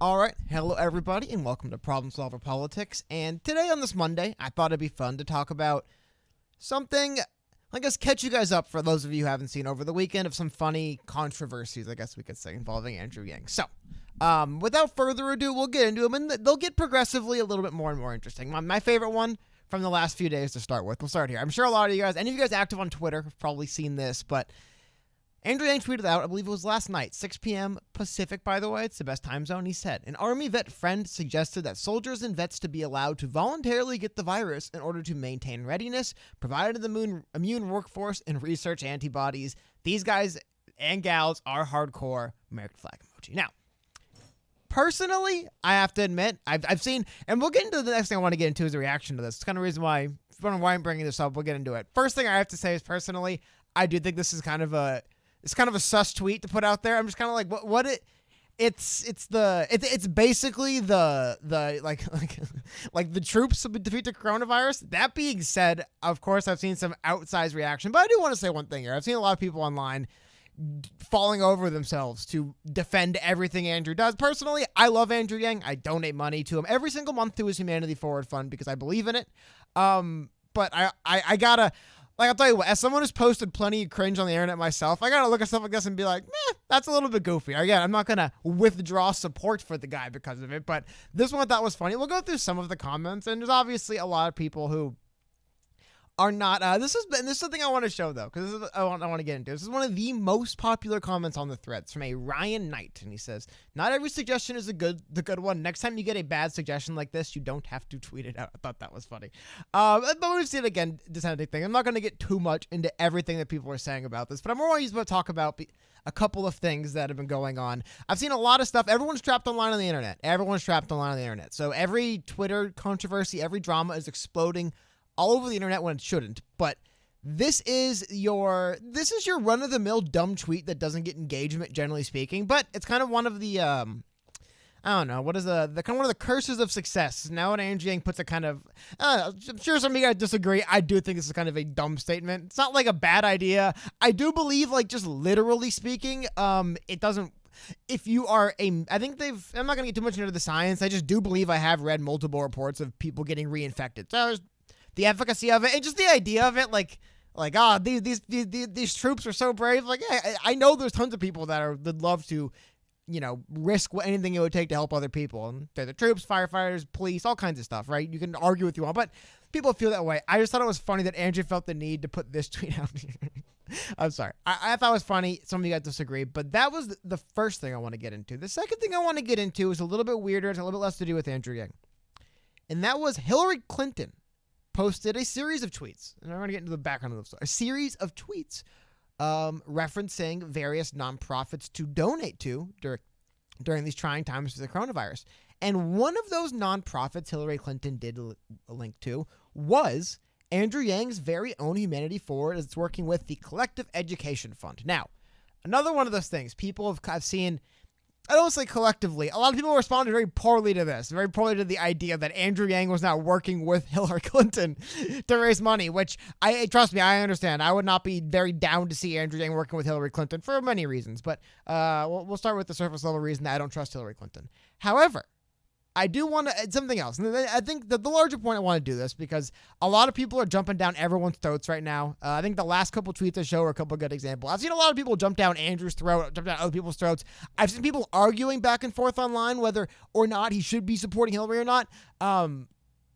All right, hello everybody, and welcome to Problem Solver Politics. And today on this Monday, I thought it'd be fun to talk about something, I guess, catch you guys up for those of you who haven't seen over the weekend of some funny controversies, I guess we could say, involving Andrew Yang. So, without further ado, we'll get into them, and they'll get progressively a little bit more and more interesting. My favorite one from the last few days to start with. We'll start here. I'm sure a lot of you guys, any of you guys active on Twitter, have probably seen this, but Andrew Yang tweeted out, I believe it was last night, 6 p.m. Pacific, by the way. It's the best time zone. He said, an Army vet friend suggested that soldiers and vets to be allowed to voluntarily get the virus in order to maintain readiness, provided the immune workforce and research antibodies. These guys and gals are hardcore. American flag emoji. Now, personally, I have to admit, I've seen, and we'll get into the next thing I want to get into is a reaction to this. It's kind of the reason why I'm bringing this up. We'll get into it. First thing I have to say is, personally, I do think this is kind of a sus tweet to put out there. I'm just kind of like, it's basically the like the troops defeat the coronavirus. That being said, of course, I've seen some outsized reaction, but I do want to say one thing here. I've seen a lot of people online falling over themselves to defend everything Andrew does. Personally, I love Andrew Yang. I donate money to him every single month to his Humanity Forward Fund because I believe in it. But I gotta, like, I'll tell you what, as someone who's posted plenty of cringe on the internet myself, I gotta look at stuff like this and be like, that's a little bit goofy. Again, I'm not gonna withdraw support for the guy because of it, but this one I thought was funny. We'll go through some of the comments, and there's obviously a lot of people who are not, this is something I want to show, though, because I want to get into. This is one of the most popular comments on the threads from a Ryan Knight, and he says, not every suggestion is the good one. Next time you get a bad suggestion like this, you don't have to tweet it out. I thought that was funny. But we've seen, again, dissenting thing. I'm not going to get too much into everything that people are saying about this, but I'm more going to talk about a couple of things that have been going on. I've seen a lot of stuff. Everyone's trapped online on the internet. So every Twitter controversy, every drama is exploding all over the internet when it shouldn't. But this is your run-of-the-mill dumb tweet that doesn't get engagement, generally speaking. But it's kind of one of the I don't know, what is the kind of one of the curses of success. Now when Andrew Yang puts a kind of, I'm sure some of you guys disagree. I do think this is kind of a dumb statement. It's not like a bad idea. I do believe, like, just literally speaking, it doesn't. If you are I'm not going to get too much into the science. I just do believe I have read multiple reports of people getting reinfected. So the efficacy of it and just the idea of it, these troops are so brave. Like, yeah, I know there's tons of people that love to, risk anything it would take to help other people. And they're the troops, firefighters, police, all kinds of stuff, right? You can argue with you all, but people feel that way. I just thought it was funny that Andrew felt the need to put this tweet out here. I'm sorry. I thought it was funny. Some of you guys disagree, but that was the first thing I want to get into. The second thing I want to get into is a little bit weirder. It's a little bit less to do with Andrew Yang. And that was Hillary Clinton posted a series of tweets, and I'm going to get into the background of the story. A series of tweets referencing various nonprofits to donate to during these trying times for the coronavirus. And one of those nonprofits Hillary Clinton did link to was Andrew Yang's very own Humanity Forward, as it's working with the Collective Education Fund. Now, another one of those things people have seen, I don't say collectively, a lot of people responded very poorly to this, very poorly to the idea that Andrew Yang was now working with Hillary Clinton to raise money, which, trust me, I understand. I would not be very down to see Andrew Yang working with Hillary Clinton for many reasons, but we'll start with the surface level reason that I don't trust Hillary Clinton. However, I do want to add something else. And I think that the larger point I want to do this because a lot of people are jumping down everyone's throats right now. I think the last couple tweets I show are a couple good examples. I've seen a lot of people jump down Andrew's throat, jump down other people's throats. I've seen people arguing back and forth online whether or not he should be supporting Hillary or not.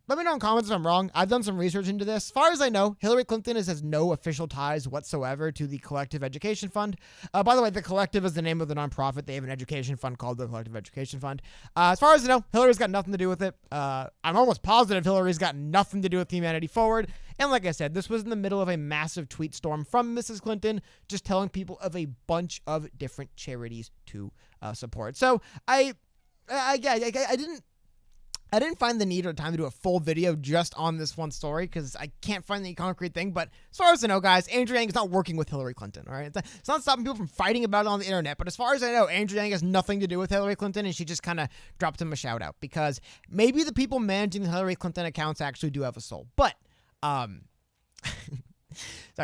Let me know in comments if I'm wrong. I've done some research into this. As far as I know, Hillary Clinton has no official ties whatsoever to the Collective Education Fund. By the way, the Collective is the name of the nonprofit. They have an education fund called the Collective Education Fund. As far as I know, Hillary's got nothing to do with it. I'm almost positive Hillary's got nothing to do with Humanity Forward. And like I said, this was in the middle of a massive tweet storm from Mrs. Clinton, just telling people of a bunch of different charities to support. So I didn't find the need or time to do a full video just on this one story because I can't find any concrete thing. But as far as I know, guys, Andrew Yang is not working with Hillary Clinton, all right? It's not stopping people from fighting about it on the internet. But as far as I know, Andrew Yang has nothing to do with Hillary Clinton, and she just kind of dropped him a shout out because maybe the people managing the Hillary Clinton accounts actually do have a soul. But, sorry,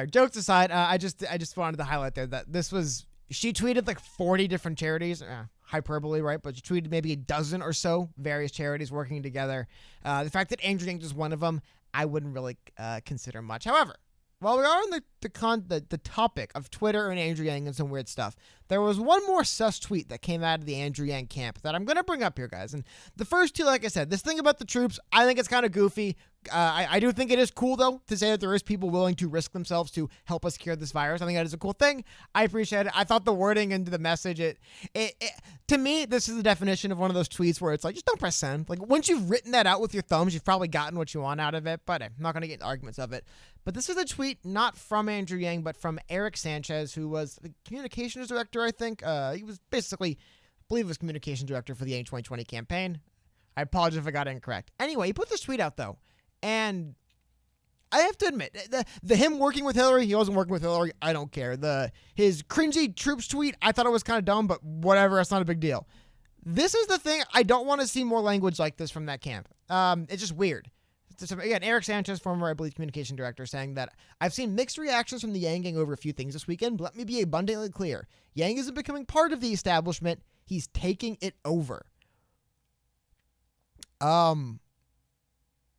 jokes aside, I just wanted to highlight there that this was, she tweeted like 40 different charities, hyperbole, right? But she tweeted maybe a dozen or so various charities working together. The fact that Andrew Yang is one of them, I wouldn't really consider much. However, while we are on the topic of Twitter and Andrew Yang and some weird stuff, there was one more sus tweet that came out of the Andrew Yang camp that I'm going to bring up here, guys. And the first two, like I said, this thing about the troops, I think it's kind of goofy. I do think it is cool, though, to say that there is people willing to risk themselves to help us cure this virus. I think that is a cool thing. I appreciate it. I thought the wording into the message, to me, this is the definition of one of those tweets where it's like, just don't press send. Like, once you've written that out with your thumbs, you've probably gotten what you want out of it, but I'm not going to get into arguments of it. But this is a tweet not from Andrew Yang, but from Eric Sanchez, who was the communications director, I think. He was basically, I believe he was communications director for the Yang 2020 campaign. I apologize if I got it incorrect. Anyway, he put this tweet out, though. And I have to admit, the him working with Hillary, he wasn't working with Hillary, I don't care. His cringy troops tweet, I thought it was kind of dumb, but whatever, it's not a big deal. This is the thing, I don't want to see more language like this from that camp. It's just weird. Again, Eric Sanchez, former, I believe, communication director, saying that I've seen mixed reactions from the Yang gang over a few things this weekend, but let me be abundantly clear. Yang isn't becoming part of the establishment, he's taking it over.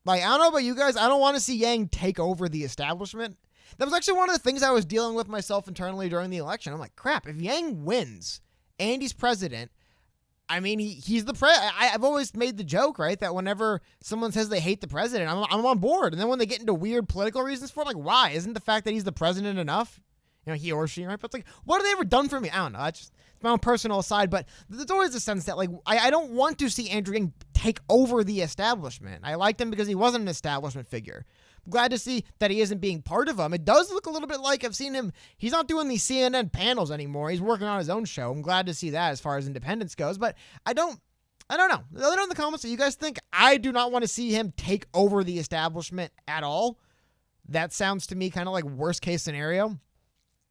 Like, I don't know about you guys, I don't want to see Yang take over the establishment. That was actually one of the things I was dealing with myself internally during the election. I'm like, crap, if Yang wins and he's president, I mean, he's the I've always made the joke, right, that whenever someone says they hate the president, I'm on board. And then when they get into weird political reasons for it, I'm like, why? Isn't the fact that he's the president enough? You know, he or she, right? But it's like, what have they ever done for me? I don't know. It's my own personal aside, but there's always a sense that, like, I don't want to see Andrew Yang take over the establishment. I liked him because he wasn't an establishment figure. I'm glad to see that he isn't being part of them. It does look a little bit like I've seen him. He's not doing these CNN panels anymore. He's working on his own show. I'm glad to see that as far as independence goes, but I don't know. Let me know in the comments what you guys think. I do not want to see him take over the establishment at all. That sounds to me kind of like worst case scenario.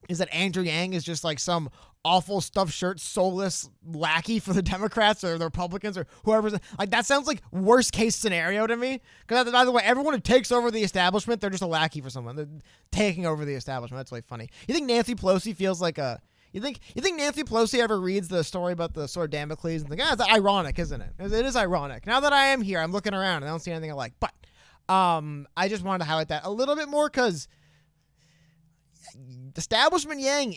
Is that Andrew Yang is just like some awful stuffed shirt, soulless lackey for the Democrats or the Republicans or whoever's like, that sounds like worst case scenario to me. Because by the way, everyone who takes over the establishment, they're just a lackey for someone. They're taking over the establishment. That's really funny. You think Nancy Pelosi feels like you think Nancy Pelosi ever reads the story about the sword Damocles and think, it's ironic, isn't it? It is ironic. Now that I am here, I'm looking around and I don't see anything I like. But I just wanted to highlight that a little bit more because establishment Yang,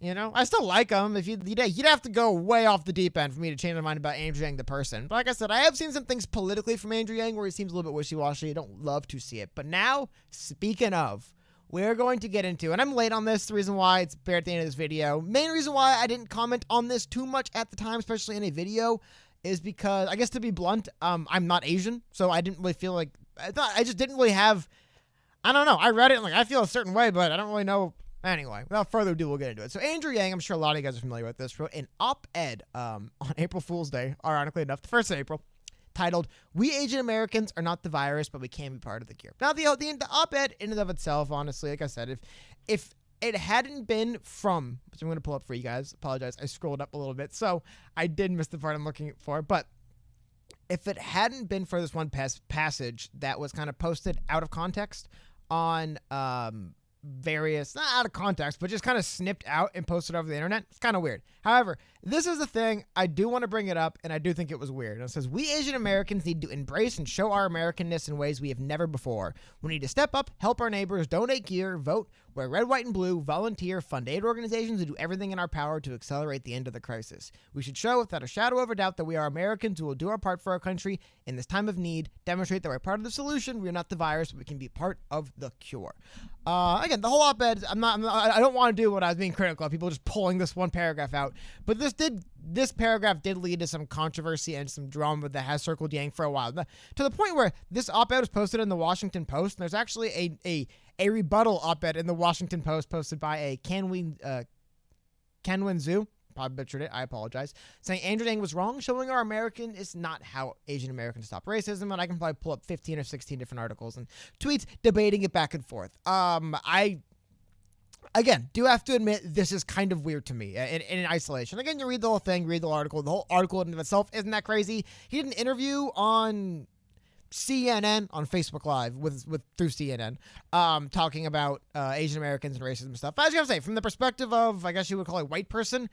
you know, I still like him. If you'd have to go way off the deep end for me to change my mind about Andrew Yang the person. But like I said, I have seen some things politically from Andrew Yang where he seems a little bit wishy-washy. I don't love to see it. But now, speaking of, we're going to get into, and I'm late on this, the reason why it's bare at the end of this video. Main reason why I didn't comment on this too much at the time, especially in a video, is because, I guess to be blunt, I'm not Asian, so I didn't really feel like, I just didn't really have, I don't know, I read it and like, I feel a certain way, but I don't really know. Anyway, without further ado, we'll get into it. So Andrew Yang, I'm sure a lot of you guys are familiar with this, wrote an op-ed on April Fool's Day, ironically enough, the 1st of April, titled, "We Asian Americans are not the virus, but we can be part of the cure." Now, the op-ed in and of itself, honestly, like I said, if it hadn't been from, which I'm going to pull up for you guys, apologize, I scrolled up a little bit, so I did miss the part I'm looking for, but if it hadn't been for this one passage that was kind of posted out of context on various, not out of context, but just kind of snipped out and posted over the internet, it's kind of weird. However, this is the thing, I do want to bring it up, and I do think it was weird. And it says, "We Asian Americans need to embrace and show our Americanness in ways we have never before. We need to step up, help our neighbors, donate gear, vote, wear red, white, and blue, volunteer, fund aid organizations, and do everything in our power to accelerate the end of the crisis. We should show without a shadow of a doubt that we are Americans who will do our part for our country in this time of need, demonstrate that we're part of the solution, we are not the virus, but we can be part of the cure." Again, the whole op-ed, I don't want to do what I was being critical of, people just pulling this one paragraph out, but this paragraph did lead to some controversy and some drama that has circled Yang for a while, to the point where this op-ed was posted in the Washington Post, and there's actually a rebuttal op-ed in the Washington Post posted by a Canwin Zhu, probably butchered it, I apologize, saying Andrew Yang was wrong, showing our American is not how Asian Americans stop racism, and I can probably pull up 15 or 16 different articles and tweets debating it back and forth. Again, do have to admit, this is kind of weird to me in isolation. Again, you read the whole thing, read the article. The whole article in and of itself isn't that crazy. He did an interview on CNN, on Facebook Live, through CNN, talking about Asian Americans and racism and stuff. I was going to say, from the perspective of, I guess you would call it white person,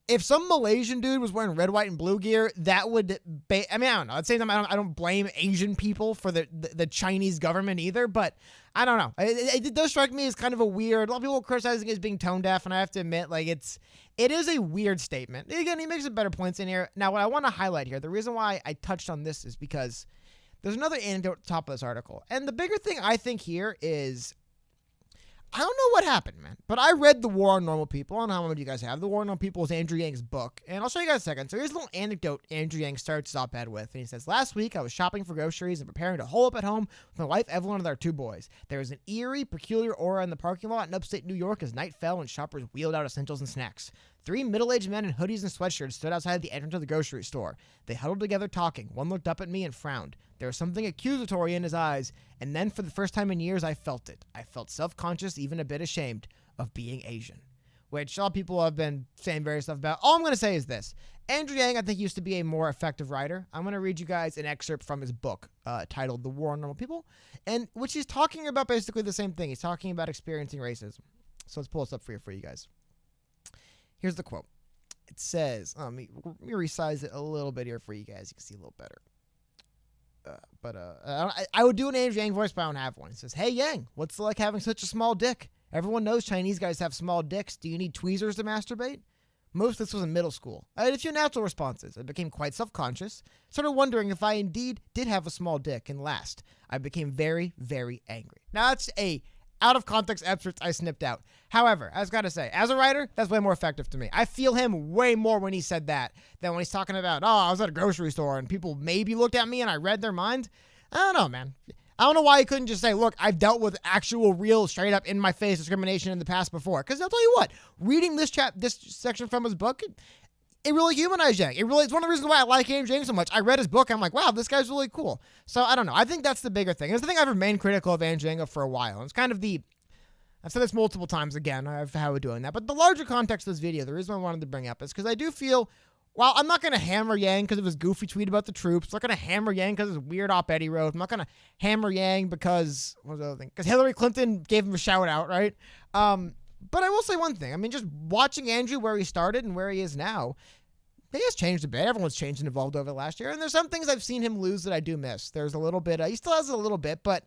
if some Malaysian dude was wearing red, white, and blue gear, that would I don't know. At the same time, I don't blame Asian people for the Chinese government either, but I don't know. It does strike me as kind of a weird. A lot of people criticizing it as being tone deaf, and I have to admit, like, it is a weird statement. Again, he makes some better points in here. Now, what I want to highlight here, the reason why I touched on this is because there's another anecdote at the top of this article, and the bigger thing I think here is, I don't know what happened, man, but I read The War on Normal People. I don't know how many of you guys have. The War on Normal People is Andrew Yang's book, and I'll show you guys a second. So here's a little anecdote Andrew Yang starts his op-ed with, and he says, last week I was shopping for groceries and preparing to hole up at home with my wife Evelyn and our 2 boys. There was an eerie, peculiar aura in the parking lot in upstate New York as night fell and shoppers wheeled out essentials and snacks. 3 middle-aged men in hoodies and sweatshirts stood outside the entrance of the grocery store. They huddled together talking. One looked up at me and frowned. There was something accusatory in his eyes, and then for the first time in years, I felt it. I felt self-conscious, even a bit ashamed of being Asian, which a lot of people have been saying various stuff about. All I'm going to say is this. Andrew Yang, I think, used to be a more effective writer. I'm going to read you guys an excerpt from his book titled The War on Normal People, and which he's talking about basically the same thing. He's talking about experiencing racism. So let's pull this up for you guys. Here's the quote. It says, let me resize it a little bit here for you guys. You can see a little better. I would do an Andrew Yang voice, but I don't have one. It says, hey, Yang, what's it like having such a small dick? Everyone knows Chinese guys have small dicks. Do you need tweezers to masturbate? Most of this was in middle school. I had a few natural responses. I became quite self-conscious, started wondering if I indeed did have a small dick, and last, I became very, very angry. Now, that's a out-of-context excerpt I snipped out. However, I was got to say, as a writer, that's way more effective to me. I feel him way more when he said that than when he's talking about, oh, I was at a grocery store and people maybe looked at me and I read their mind. I don't know, man. I don't know why he couldn't just say, look, I've dealt with actual, real, straight-up, in-my-face discrimination in the past before. Because I'll tell you what, reading this section from his book, it really humanized Yang. It's one of the reasons why I like Andrew Yang so much. I read his book, I'm like, wow, this guy's really cool. So I don't know. I think that's the bigger thing. It's the thing I've remained critical of Andrew Yang for a while. And it's kind of I've said this multiple times again, I've how we're doing that. But the larger context of this video, the reason I wanted to bring up is because I do feel, while I'm not going to hammer Yang because of his goofy tweet about the troops, I'm not going to hammer Yang because of his weird op-ed he wrote, I'm not going to hammer Yang because, what was the other thing? Because Hillary Clinton gave him a shout out, right? But I will say one thing. I mean, just watching Andrew where he started and where he is now, he has changed a bit. Everyone's changed and evolved over the last year. And there's some things I've seen him lose that I do miss. There's a little bit. He still has a little bit, but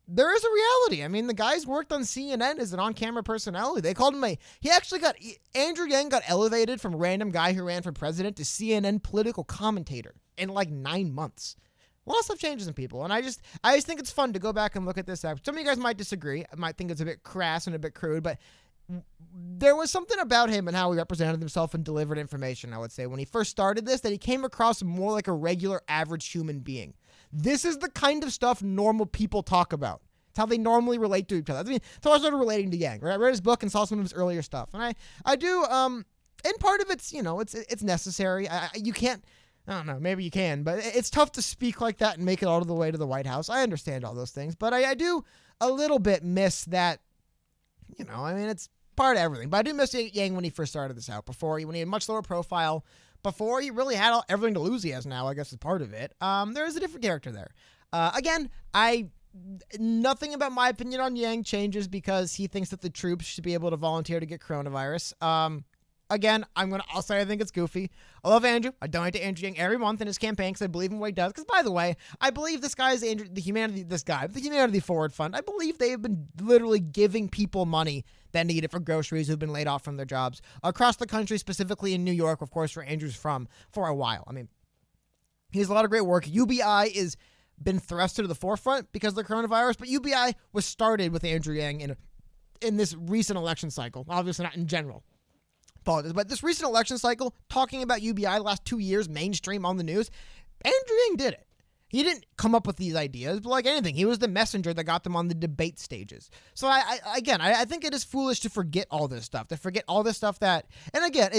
there is a reality. I mean, the guy's worked on CNN as an on-camera personality. They called him Andrew Yang got elevated from random guy who ran for president to CNN political commentator in like 9 months. A lot of stuff changes in people. And I just think it's fun to go back and look at this. Some of you guys might disagree. I might think it's a bit crass and a bit crude, but there was something about him and how he represented himself and delivered information, I would say, when he first started this, that he came across more like a regular average human being. This is the kind of stuff normal people talk about. It's how they normally relate to each other. I mean, so I started relating to Yang, right? I read his book and saw some of his earlier stuff. And I do, and part of it's, it's necessary. You can't, I don't know, maybe you can, but it's tough to speak like that and make it all the way to the White House. I understand all those things, but I do a little bit miss that, it's part of everything. But I do miss Yang when he first started this out, when he had a much lower profile, before he really had everything to lose he has now, I guess is part of it. There is a different character there. Again, nothing about my opinion on Yang changes because he thinks that the troops should be able to volunteer to get coronavirus. Again, I'll say I think it's goofy. I love Andrew. I donate to Andrew Yang every month in his campaign because I believe in what he does. Because, by the way, I believe the Humanity Forward Fund, I believe they have been literally giving people money that need it for groceries who've been laid off from their jobs across the country, specifically in New York, of course, where Andrew's from, for a while. I mean, he has a lot of great work. UBI is been thrust to the forefront because of the coronavirus, but UBI was started with Andrew Yang in this recent election cycle. Obviously not in general. Apologies, but this recent election cycle, talking about UBI the last 2 years, mainstream on the news, Andrew Yang did it. He didn't come up with these ideas, but like anything, he was the messenger that got them on the debate stages. So I think it is foolish to forget all this stuff, and again,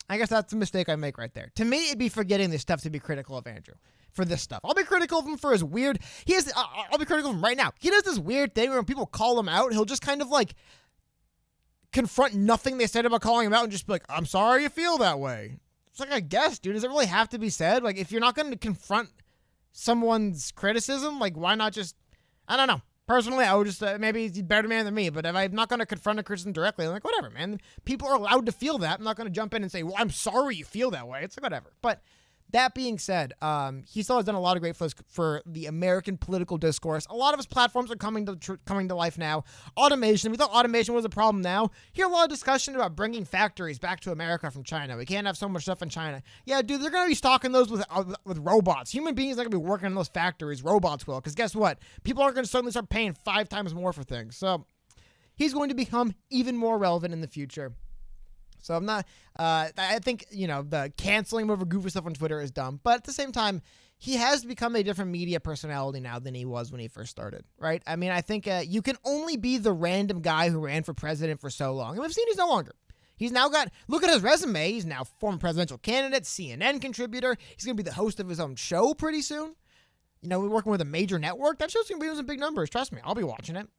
I guess that's the mistake I make right there. To me, it'd be forgetting this stuff to be critical of Andrew for this stuff. I'll be critical of him for his weird, I'll be critical of him right now. He does this weird thing where when people call him out, he'll just kind of like confront nothing they said about calling him out and just be like, I'm sorry you feel that way. It's like, I guess, dude, does it really have to be said? Like, if you're not going to confront someone's criticism, like, why not just, I don't know. Personally, I would just maybe he's a better man than me, but if I'm not going to confront a Christian directly, I'm like, whatever, man. People are allowed to feel that. I'm not going to jump in and say, well, I'm sorry you feel that way. It's like, whatever. But that being said, he still has done a lot of great for the American political discourse. A lot of his platforms are coming to life now. Automation. We thought automation was a problem now. Hear a lot of discussion about bringing factories back to America from China. We can't have so much stuff in China. Yeah, dude, they're going to be stocking those with robots. Human beings are not going to be working in those factories. Robots will. Because guess what? People aren't going to suddenly start paying 5 times more for things. So he's going to become even more relevant in the future. So I'm not, I think, the canceling him over goofy stuff on Twitter is dumb. But at the same time, he has become a different media personality now than he was when he first started, right? I mean, I think you can only be the random guy who ran for president for so long. And we've seen he's no longer. He's now look at his resume. He's now former presidential candidate, CNN contributor. He's going to be the host of his own show pretty soon. We're working with a major network. That show's going to be in big numbers. Trust me, I'll be watching it.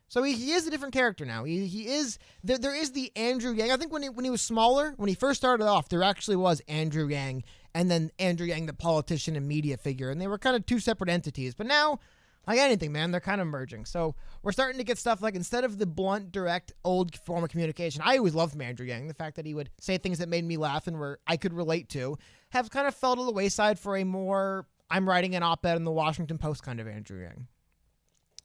So he is a different character now. He is there is the Andrew Yang. I think when he was smaller, when he first started off, there actually was Andrew Yang and then Andrew Yang, the politician and media figure, and they were kind of two separate entities. But now, like anything, man, they're kind of merging. So we're starting to get stuff like, instead of the blunt, direct, old form of communication, I always loved from Andrew Yang. The fact that he would say things that made me laugh and were I could relate to, have kind of fell to the wayside for a more I'm writing an op-ed in the Washington Post kind of Andrew Yang.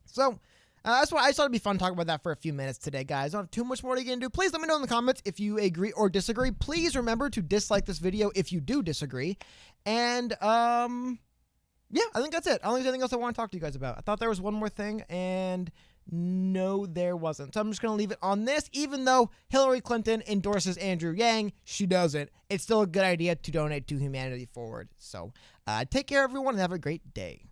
So that's why I thought it'd be fun talking about that for a few minutes today, guys. I don't have too much more to get into. Please let me know in the comments if you agree or disagree. Please remember to dislike this video if you do disagree. And, yeah, I think that's it. I don't think there's anything else I want to talk to you guys about. I thought there was one more thing, and no, there wasn't. So I'm just going to leave it on this. Even though Hillary Clinton endorses Andrew Yang, she doesn't. It's still a good idea to donate to Humanity Forward. So take care, everyone, and have a great day.